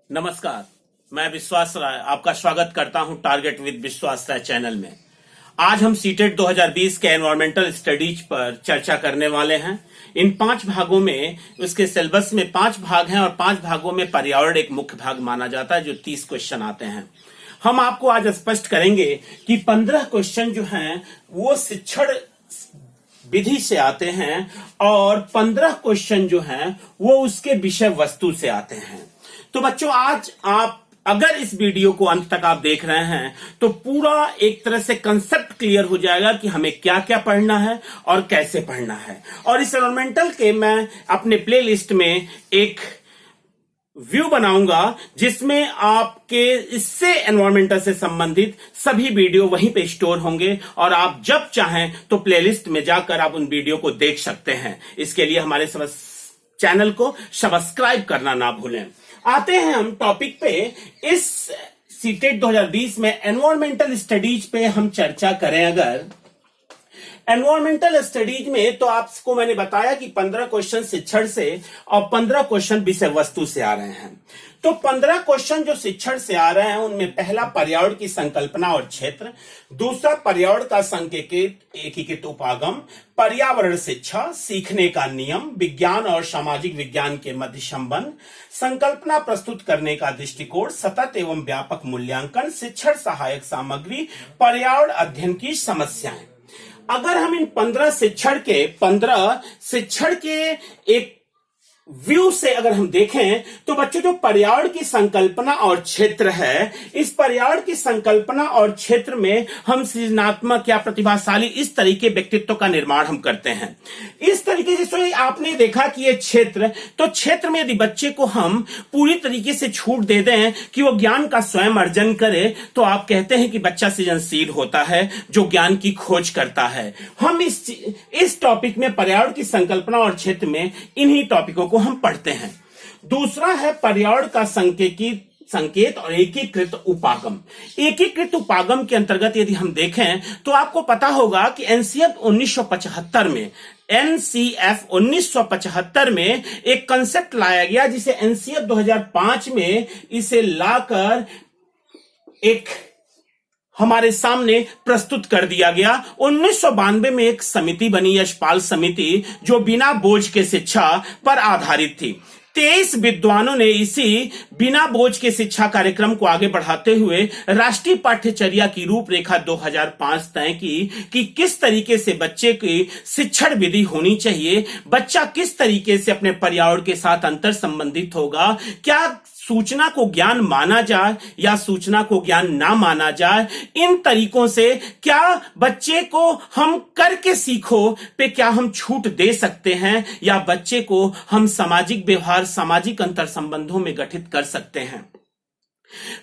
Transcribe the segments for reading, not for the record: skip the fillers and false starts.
नमस्कार। मैं विश्वास राय आपका स्वागत करता हूं टारगेट विद विश्वास राय चैनल में। आज हम सीटेट 2020 के एनवायरमेंटल स्टडीज पर चर्चा करने वाले हैं। इन 5 भागों में उसके सिलेबस में 5 भाग हैं और 5 भागों में पर्यावरण एक मुख्य भाग माना जाता है, जो 30 क्वेश्चन आते हैं। हम आपको आज स्पष्ट करेंगे कि 15 क्वेश्चन जो हैं वो शिक्षण विधि से आते हैं और 15 क्वेश्चन जो हैं वो उसके विषय वस्तु से आते हैं। तो बच्चों, आज आप अगर इस वीडियो को अंत तक आप देख रहे हैं तो पूरा एक तरह से कंसेप्ट क्लियर हो जाएगा कि हमें क्या क्या पढ़ना है और कैसे पढ़ना है। और इस एनवायरमेंटल के मैं अपने प्लेलिस्ट में एक व्यू बनाऊंगा जिसमें आपके इससे एनवायरमेंटल से संबंधित सभी वीडियो वहीं पे स्टोर होंगे और आप जब चाहें तो प्लेलिस्ट में जाकर आप उन वीडियो को देख सकते हैं। इसके लिए हमारे चैनल को सब्सक्राइब करना ना भूलें। आते हैं हम टॉपिक पे। इस सीटेट 2020 में एनवायरमेंटल स्टडीज पे हम चर्चा करें। अगर एनवायरमेंटल स्टडीज में तो आपको मैंने बताया कि 15 क्वेश्चन शिक्षण से और 15 क्वेश्चन विषय वस्तु से आ रहे हैं। तो 15 क्वेश्चन जो शिक्षण से आ रहे हैं उनमें पहला पर्यावरण की संकल्पना और क्षेत्र, दूसरा पर्यावरण का सांकेतिक एकीकृत उपागम, पर्यावरण शिक्षा, सीखने का नियम, विज्ञान और सामाजिक विज्ञान के मध्य संबंध, संकल्पना प्रस्तुत करने का दृष्टिकोण, सतत एवं व्यापक मूल्यांकन, शिक्षण सहायक सामग्री, पर्यावरण अध्ययन की समस्याएं। अगर हम इन 15 शिक्षण के एक व्यू से अगर हम देखें तो बच्चों, जो पर्यावरण की संकल्पना और क्षेत्र है, इस पर्यावरण की संकल्पना और क्षेत्र में हम सृजनात्मक या प्रतिभाशाली इस तरीके व्यक्तित्व का निर्माण हम करते हैं। इस तरीके से आपने देखा कि ये क्षेत्र में यदि बच्चे को हम पूरी तरीके से छूट दे दें कि वो ज्ञान का स्वयं अर्जन करे तो आप कहते हैं कि बच्चा सृजनशील होता है, जो ज्ञान की खोज करता है। हम इस टॉपिक में पर्यावरण की संकल्पना और क्षेत्र में इन्हीं टॉपिकों को हम पढ़ते हैं। दूसरा है पर्यावरण का संकेत और एकीकृत उपागम। एकीकृत उपागम के अंतर्गत यदि हम देखें तो आपको पता होगा कि एनसीएफ 1975 में एक कंसेप्ट लाया गया, जिसे एनसीएफ 2005 में इसे लाकर एक हमारे सामने प्रस्तुत कर दिया गया। 1992 में एक समिति बनी, यशपाल समिति, जो बिना बोझ के शिक्षा पर आधारित थी। 23 विद्वानों ने इसी बिना बोझ के शिक्षा कार्यक्रम को आगे बढ़ाते हुए राष्ट्रीय पाठ्यचर्या की रूपरेखा 2005 तय की कि किस तरीके से बच्चे की शिक्षण विधि होनी चाहिए, बच्चा किस तरीके से अपने पर्यावरण के साथ अंतर संबंधित होगा, क्या सूचना को ज्ञान माना जाए या सूचना को ज्ञान ना माना जाए, इन तरीकों से क्या बच्चे को हम करके सीखो पे क्या हम छूट दे सकते हैं या बच्चे को हम सामाजिक व्यवहार, सामाजिक अंतर संबंधों में गठित कर सकते हैं।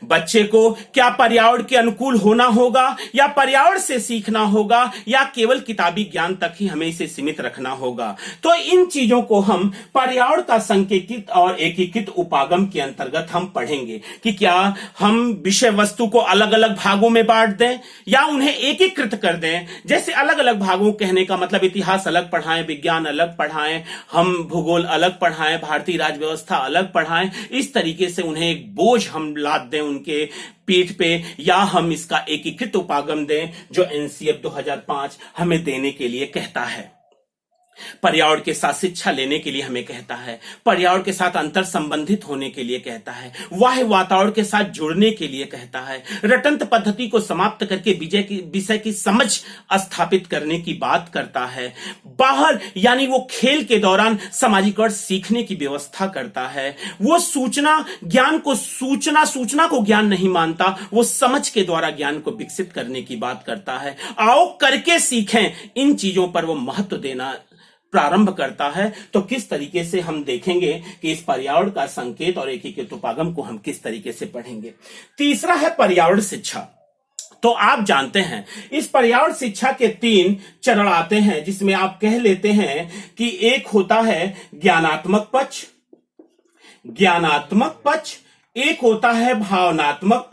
बच्चे को क्या पर्यावरण के अनुकूल होना होगा या पर्यावरण से सीखना होगा या केवल किताबी ज्ञान तक ही हमें इसे सीमित रखना होगा। तो इन चीजों को हम पर्यावरण का सांकेतिक और एकीकृत उपागम के अंतर्गत हम पढ़ेंगे कि क्या हम विषय वस्तु को अलग अलग भागों में बांट दें या उन्हें एकीकृत कर दें। जैसे अलग अलग भागों कहने का मतलब इतिहास अलग पढ़ाएं, विज्ञान अलग पढ़ाएं, हम भूगोल अलग पढ़ाएं, भारतीय राज्य व्यवस्था अलग पढ़ाएं। इस तरीके से उन्हें एक बोझ हम लाद दें उनके पीठ पे, या हम इसका एकीकृत उपागम दें जो एनसीएफ 2005 हमें देने के लिए कहता है। पर्यावरण के साथ शिक्षा लेने के लिए हमें कहता है, पर्यावरण के साथ अंतर संबंधित होने के लिए कहता है, वाह्य वातावरण के साथ जुड़ने के लिए कहता है, रटंत पद्धति को समाप्त करके विषय की समझ स्थापित करने की बात करता है, बाहर यानी वो खेल के दौरान सामाजिकरण सीखने की व्यवस्था करता है, वो सूचना को ज्ञान नहीं मानता, वो समझ के द्वारा ज्ञान को विकसित करने की बात करता है। आओ करके सीखें, इन चीजों पर वो महत्व देना प्रारंभ करता है। तो किस तरीके से हम देखेंगे कि इस पर्यावरण का संकेत और एकीकृत उपागम को हम किस तरीके से पढ़ेंगे। तीसरा है पर्यावरण शिक्षा। तो आप जानते हैं इस पर्यावरण शिक्षा के 3 चरण आते हैं, जिसमें आप कह लेते हैं कि एक होता है ज्ञानात्मक पक्ष, एक होता है भावनात्मक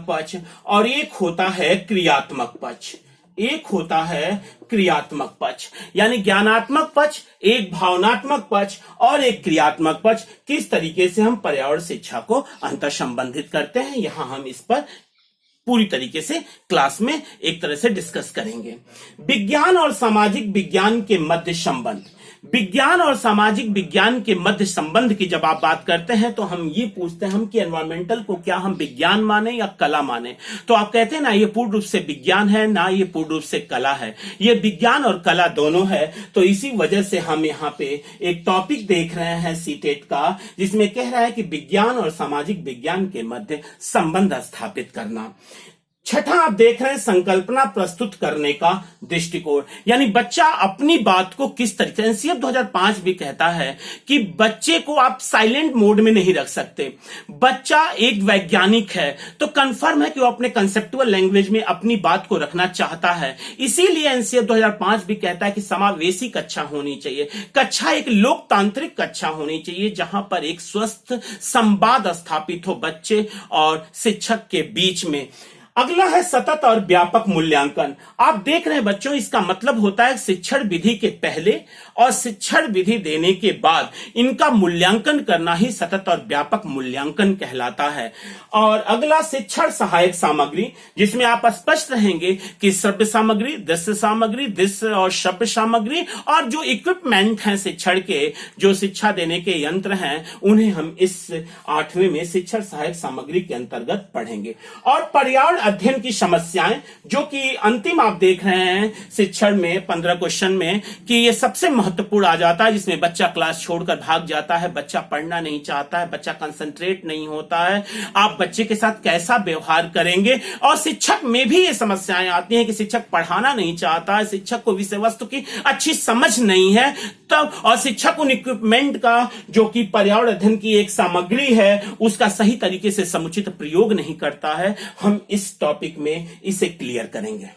पक्ष और एक होता है क्रियात्मक पक्ष। एक होता है क्रियात्मक पक्ष, यानी ज्ञानात्मक पक्ष, एक भावनात्मक पक्ष और एक क्रियात्मक पक्ष। किस तरीके से हम पर्यावरण शिक्षा को अंतर संबंधित करते हैं, यहां हम इस पर पूरी तरीके से क्लास में एक तरह से डिस्कस करेंगे। विज्ञान और सामाजिक विज्ञान के मध्य संबंध, विज्ञान और सामाजिक विज्ञान के मध्य संबंध की जब आप बात करते हैं तो हम ये पूछते हैं हम कि एनवायरमेंटल को क्या हम विज्ञान माने या कला माने, तो आप कहते हैं ना ये पूर्ण रूप से विज्ञान है, ना ये पूर्ण रूप से कला है, ये विज्ञान और कला दोनों है। तो इसी वजह से हम यहाँ पे एक टॉपिक देख रहे हैं सीटेट का, जिसमें कह रहा है कि विज्ञान और सामाजिक विज्ञान के मध्य संबंध स्थापित करना। छठा आप देख रहे हैं संकल्पना प्रस्तुत करने का दृष्टिकोण, यानी बच्चा अपनी बात को किस तरीके, एनसीएफ 2005 भी कहता है कि बच्चे को आप साइलेंट मोड में नहीं रख सकते। बच्चा एक वैज्ञानिक है तो कंफर्म है कि वो अपने कंसेप्चुअल लैंग्वेज में अपनी बात को रखना चाहता है। इसीलिए एनसीएफ 2005 भी कहता है कि समावेशी कक्षा होनी चाहिए, कक्षा एक लोकतांत्रिक कक्षा होनी चाहिए जहां पर एक स्वस्थ संवाद स्थापित हो बच्चे और शिक्षक के बीच में। अगला है सतत और व्यापक मूल्यांकन। आप देख रहे हैं बच्चों, इसका मतलब होता है शिक्षण विधि के पहले और शिक्षण विधि देने के बाद इनका मूल्यांकन करना ही सतत और व्यापक मूल्यांकन कहलाता है। और अगला शिक्षण सहायक सामग्री, जिसमें आप स्पष्ट रहेंगे कि श्रव्य सामग्री, दृश्य और शब्द सामग्री और जो इक्विपमेंट हैं शिक्षण के, जो शिक्षा देने के यंत्र हैं, उन्हें हम इस 8वें में शिक्षण सहायक सामग्री के अंतर्गत पढ़ेंगे। और पर्यावरण अध्ययन की समस्याएं, जो कि अंतिम आप देख रहे हैं शिक्षण में 15 क्वेश्चन में, कि ये सबसे महत्वपूर्ण आ जाता है, जिसमें बच्चा क्लास छोड़कर भाग जाता है, बच्चा पढ़ना नहीं चाहता है, बच्चा कंसंट्रेट नहीं होता है, आप बच्चे के साथ कैसा व्यवहार करेंगे। और शिक्षक में भी ये समस्याएं आती हैं कि शिक्षक पढ़ाना नहीं चाहता है, शिक्षक को विषय वस्तु की अच्छी समझ नहीं है तब, और शिक्षक उन इक्विपमेंट का जो कि पर्यावरण अध्ययन की एक सामग्री है उसका सही तरीके से समुचित प्रयोग नहीं करता है। हम इस टॉपिक में इसे क्लियर करेंगे।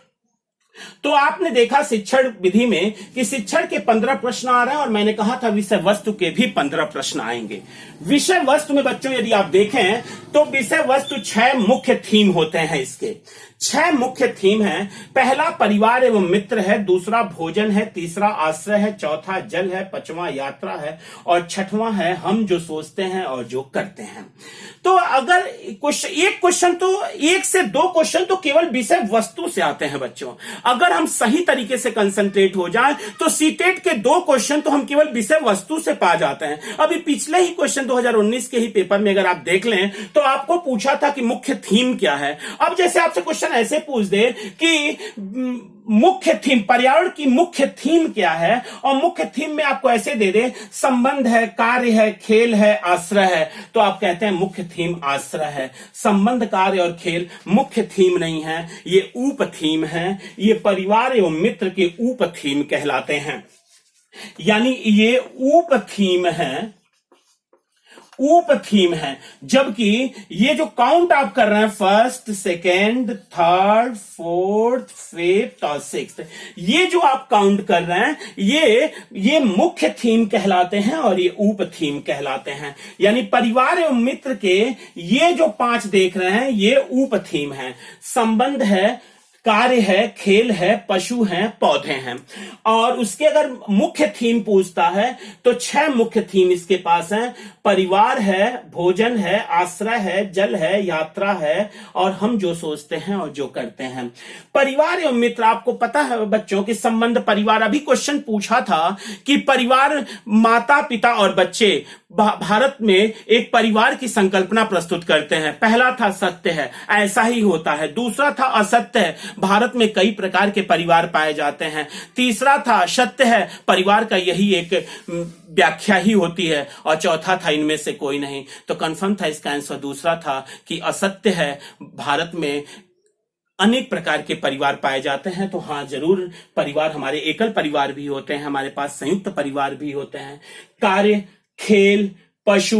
तो आपने देखा शिक्षण विधि में कि शिक्षण के 15 प्रश्न आ रहे हैं और मैंने कहा था विषय वस्तु के भी 15 प्रश्न आएंगे। विषय वस्तु में बच्चों यदि आप देखें तो विषय वस्तु 6 मुख्य थीम होते हैं। इसके 6 मुख्य थीम हैं। पहला परिवार एवं मित्र है, दूसरा भोजन है, तीसरा आश्रय है, चौथा जल है, 5वां यात्रा है और 6वां है हम जो सोचते हैं और जो करते हैं। तो अगर एक क्वेश्चन तो 1 से 2 क्वेश्चन तो केवल विषय वस्तु से आते हैं बच्चों। अगर हम सही तरीके से कंसंट्रेट हो जाए तो सीटेट के 2 क्वेश्चन तो हम केवल विषय वस्तु से पा जाते हैं। अभी पिछले ही क्वेश्चन 2019 के ही पेपर में अगर आप देख लें तो आपको पूछा था कि मुख्य थीम क्या है। अब जैसे आपसे क्वेश्चन ऐसे पूछ दे कि मुख्य थीम, पर्यावरण की मुख्य थीम क्या है, और मुख्य थीम में आपको ऐसे दे दे संबंध है, कार्य है, खेल है, आश्रय है, तो आप कहते हैं मुख्य थीम आश्रय है। संबंध, कार्य और खेल मुख्य थीम नहीं है, ये उप थीम है। ये परिवार एवं मित्र के उप थीम कहलाते हैं, यानी ये उप थीम है, उप थीम है। जबकि ये जो काउंट आप कर रहे हैं first, second, third, fourth, fifth और सिक्स्थ, ये जो आप काउंट कर रहे हैं ये मुख्य थीम कहलाते हैं और ये उप थीम कहलाते हैं। यानी परिवार एवं मित्र के ये जो 5 देख रहे हैं ये उप थीम है। संबंध है, कार्य है, खेल है, पशु हैं, पौधे हैं। और उसके अगर मुख्य थीम पूछता है तो 6 मुख्य थीम इसके पास हैं। परिवार है, भोजन है, आश्रय है, जल है, यात्रा है और हम जो सोचते हैं और जो करते हैं। परिवार एवं मित्र, आपको पता है बच्चों कि संबंध परिवार, अभी क्वेश्चन पूछा था कि परिवार माता पिता और बच्चे भारत में एक परिवार की संकल्पना प्रस्तुत करते हैं। पहला था सत्य है, ऐसा ही होता है। दूसरा था असत्य है, भारत में कई प्रकार के परिवार पाए जाते हैं। तीसरा था सत्य है, परिवार का यही एक व्याख्या ही होती है। और चौथा था इनमें से कोई नहीं। तो कंफर्म था इसका आंसर दूसरा था कि असत्य है, भारत में अनेक प्रकार के परिवार पाए जाते हैं। तो हाँ, जरूर परिवार, हमारे एकल परिवार भी होते हैं, हमारे पास संयुक्त परिवार भी होते हैं। कार्य, खेल, पशु,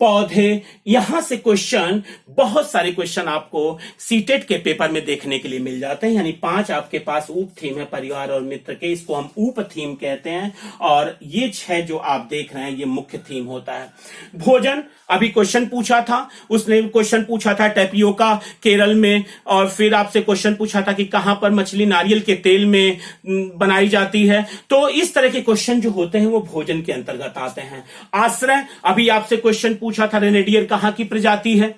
पौधे, यहां से क्वेश्चन, बहुत सारे क्वेश्चन आपको सीटेट के पेपर में देखने के लिए मिल जाते हैं। यानी 5 आपके पास उप थीम है परिवार और मित्र के, इसको हम उप थीम कहते हैं, और ये 6 जो आप देख रहे हैं ये मुख्य थीम होता है। भोजन, अभी क्वेश्चन पूछा था, उसने क्वेश्चन पूछा था टेपियोका केरल में, और फिर आपसे क्वेश्चन पूछा था कि कहां पर मछली नारियल के तेल में बनाई जाती है। तो इस तरह के क्वेश्चन जो होते हैं वो भोजन के अंतर्गत आते हैं। आश्रय, अभी आपसे क्वेश्चन पूछा था रेनेडियर कहां की प्रजाति है,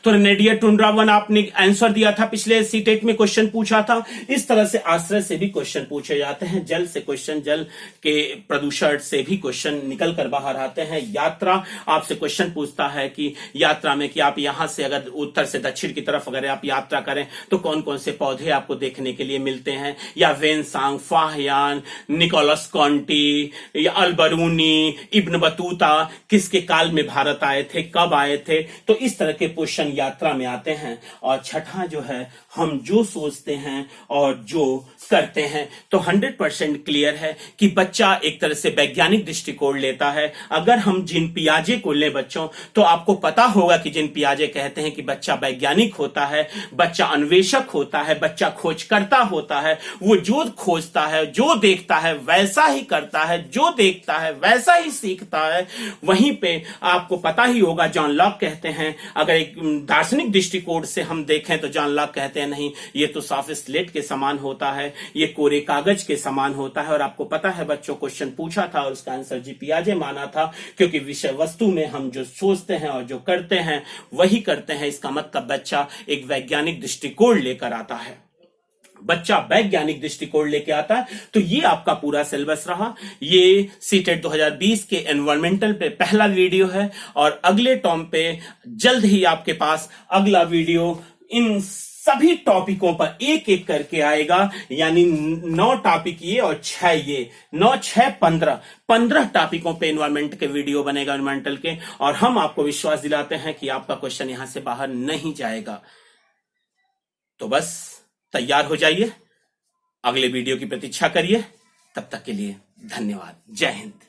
तो रेनेडियर टुंड्रा वन आपने आंसर दिया था, पिछले सीटेट में क्वेश्चन पूछा था। इस तरह से आश्रय से भी क्वेश्चन पूछे जाते हैं। जल से क्वेश्चन, जल के प्रदूषण से भी क्वेश्चन निकल कर बाहर आते हैं। यात्रा, आपसे क्वेश्चन पूछता है कि यात्रा में कि आप यहां से अगर उत्तर से दक्षिण की तरफ अगर आप यात्रा करें तो कौन कौन से पौधे आपको देखने के लिए मिलते हैं, या वेनसांग, फाहयान, निकोलस कॉन्टी, या अलबरूनी, इब्न बतूता किसके काल में भारत आए थे, कब आए थे। तो इस तरह के क्वेश्चन यात्रा में आते हैं। और छठा जो है, हम जो सोचते हैं और जो करते हैं, तो 100% क्लियर है कि बच्चा एक तरह से वैज्ञानिक दृष्टिकोण लेता है। अगर हम जिन पियाजे को लें बच्चों, तो आपको पता होगा कि जिन पियाजे कहते हैं कि बच्चा वैज्ञानिक होता है, बच्चा अन्वेषक होता है, बच्चा खोजकर्ता होता है, वो जो खोजता है, जो देखता है वैसा ही करता है, जो देखता है वैसा ही सीखता है। वहीं पे आपको पता ही होगा, जॉन लॉक कहते हैं, अगर एक दार्शनिक दृष्टिकोण से हम देखें तो जॉन लॉक कहते हैं नहीं, ये तो साफ स्लेट के समान होता है, ये कोरे कागज के समान होता है। और आपको पता है बच्चों, क्वेश्चन पूछा था और उसका आंसर जी पियाजे माना था, क्योंकि विषय वस्तु में हम जो सोचते हैं और जो करते हैं वही करते हैं। इसका मतलब बच्चा एक वैज्ञानिक दृष्टिकोण लेकर आता है, बच्चा वैज्ञानिक दृष्टिकोण लेके आता है। तो ये आपका पूरा सिलेबस रहा। ये सीटेट 2020 के एनवायरमेंटल पे पहला वीडियो है, और अगले टर्म पे जल्द ही आपके पास अगला वीडियो इन सभी टॉपिकों पर एक एक करके आएगा। यानी 9 टॉपिक ये और 6 ये, 9, 6, 15 टॉपिकों पे एनवायरमेंट के वीडियो बनेगा एनवायरमेंटल के। और हम आपको विश्वास दिलाते हैं कि आपका क्वेश्चन यहां से बाहर नहीं जाएगा। तो बस तैयार हो जाइए, अगले वीडियो की प्रतीक्षा करिए। तब तक के लिए धन्यवाद। जय हिंद।